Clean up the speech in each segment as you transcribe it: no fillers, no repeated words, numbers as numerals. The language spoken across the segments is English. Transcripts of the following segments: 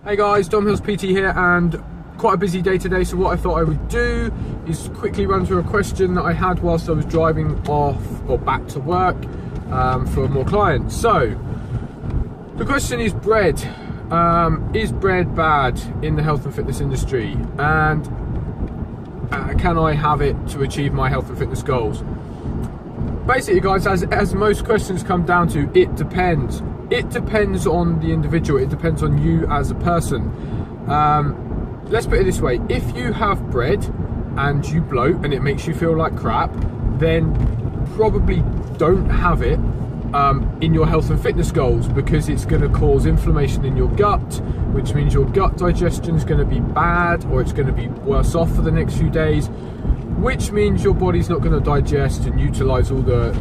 Hey guys, Dom Hills PT here, and quite a busy day today, so what I thought I would do is quickly run through a question that I had whilst I was driving off or back to work for more clients. So the question is bread. Is bread bad in the health and fitness industry, and can I have it to achieve my health and fitness goals? Basically guys, as most questions come down to, it depends. It depends on the individual, it depends on you as a person. Let's put it this way, if you have bread and you bloat and it makes you feel like crap, then probably don't have it in your health and fitness goals, because it's going to cause inflammation in your gut, which means your gut digestion is going to be bad, or it's going to be worse off for the next few days, which means your body's not going to digest and utilize all the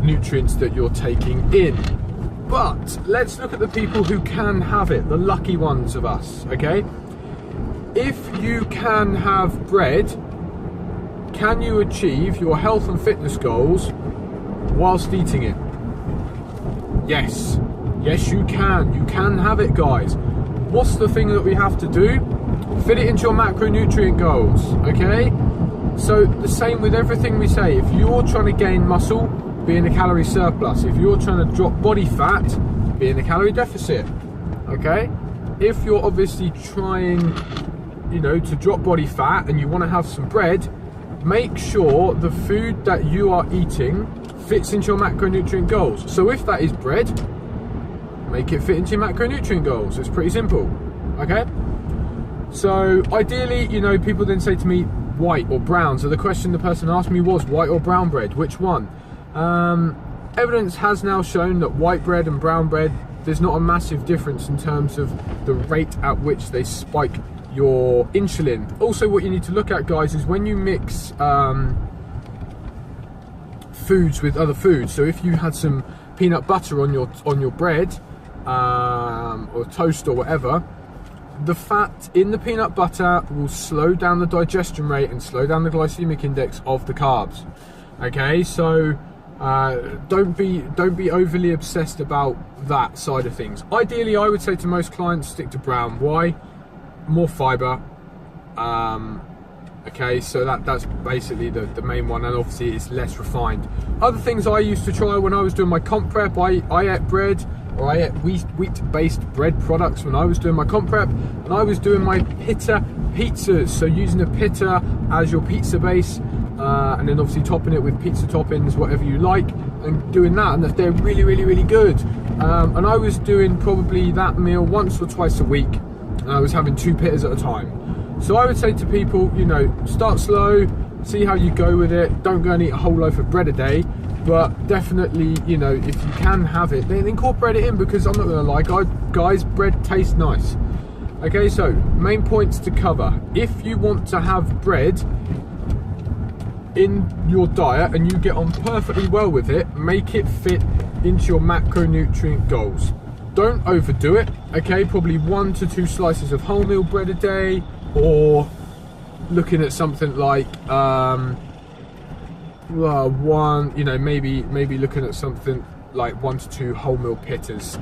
nutrients that you're taking in. But let's look at the people who can have it, the lucky ones of us, okay? If you can have bread, can you achieve your health and fitness goals whilst eating it? Yes. Yes, you can. You can have it, guys. What's the thing that we have to do? Fit it into your macronutrient goals, okay? So the same with everything we say. If you're trying to gain muscle, be in a calorie surplus. If you're trying to drop body fat, be in a calorie deficit, okay? If you're obviously trying, you know, to drop body fat and you want to have some bread, make sure the food that you are eating fits into your macronutrient goals. So if that is bread, make it fit into your macronutrient goals. It's pretty simple, okay? So ideally, you know, people then say to me, white or brown. So the question the person asked me was white or brown bread, which one? Evidence has now shown that white bread and brown bread, there's not a massive difference in terms of the rate at which they spike your insulin. Also, what you need to look at, guys, is when you mix foods with other foods. So if you had some peanut butter on your bread or toast or whatever, the fat in the peanut butter will slow down the digestion rate and slow down the glycemic index of the carbs. Okay, so don't be overly obsessed about that side of things. Ideally, I would say to most clients, stick to brown. Why? More fiber. Okay, so that's basically the main one, and obviously it's less refined. Other things I used to try when I was doing my comp prep, I ate bread, or I ate wheat-based bread products when I was doing my comp prep, and I was doing my pita pizzas, so using a pita as your pizza base, and then obviously topping it with pizza toppings, whatever you like, and doing that, and they're really, really, really good. And I was doing probably that meal once or twice a week, and I was having 2 pitas at a time. So I would say to people, you know, start slow, see how you go with it. Don't go and eat a whole loaf of bread a day, but definitely, you know, if you can have it, then incorporate it in, because I'm not gonna lie, guys, bread tastes nice. Okay, so main points to cover. If you want to have bread in your diet and you get on perfectly well with it, make it fit into your macronutrient goals. Don't overdo it, okay? Probably 1 to 2 slices of wholemeal bread a day, or looking at something like one, you know, maybe looking at something like 1 to 2 wholemeal pitas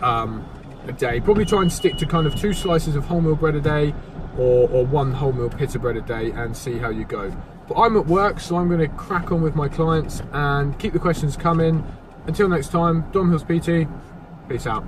a day. Probably try and stick to kind of 2 slices of wholemeal bread a day, or 1 wholemeal pita bread a day, and see how you go. But I'm at work, so I'm going to crack on with my clients and keep the questions coming. Until next time, Dom Hills PT, peace out.